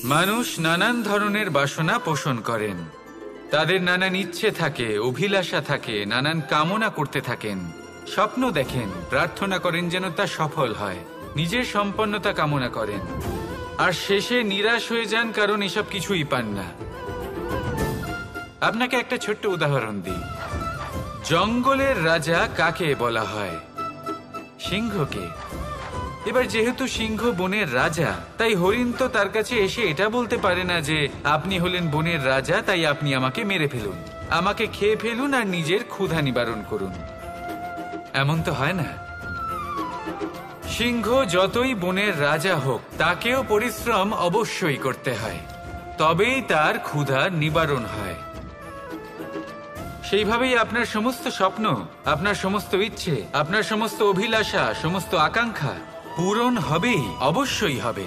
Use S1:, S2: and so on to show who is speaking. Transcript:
S1: মানুষ নানান ধরনের বাসনা পোষণ করেন। তাদের নানান ইচ্ছে থাকে, অভিলাষা থাকে, নানান কামনা করতে থাকেন, স্বপ্ন দেখেন, প্রার্থনা করেন যেন তা সফল হয়, নিজের সম্পন্নতা কামনা করেন, আর শেষে নিরাশ হয়ে যান কারণ এসব কিছুই পান না। আপনাকে একটা ছোট্ট উদাহরণ দিই। জঙ্গলের রাজা কাকে বলা হয়? সিংহকে। এবার যেহেতু সিংহ বনের রাজা, তাই হরিণ তো তার কাছে এসে এটা বলতে পারে না যে আপনি হলেন বনের রাজা, তাই আপনি আমাকে মেরে ফেলুন, আমাকে খেয়ে ফেলুন আর নিজের ক্ষুধা নিবারণ করুন। এমন তো হয় না। সিংহ যতই বনের রাজা হোক, তাকেও পরিশ্রম অবশ্যই করতে হয়, তবেই তার ক্ষুধা নিবারণ হয়। সেইভাবেই আপনার সমস্ত স্বপ্ন, আপনার সমস্ত ইচ্ছে, আপনার সমস্ত অভিলাষা, সমস্ত আকাঙ্ক্ষা পূরণ হবেই, অবশ্যই হবে।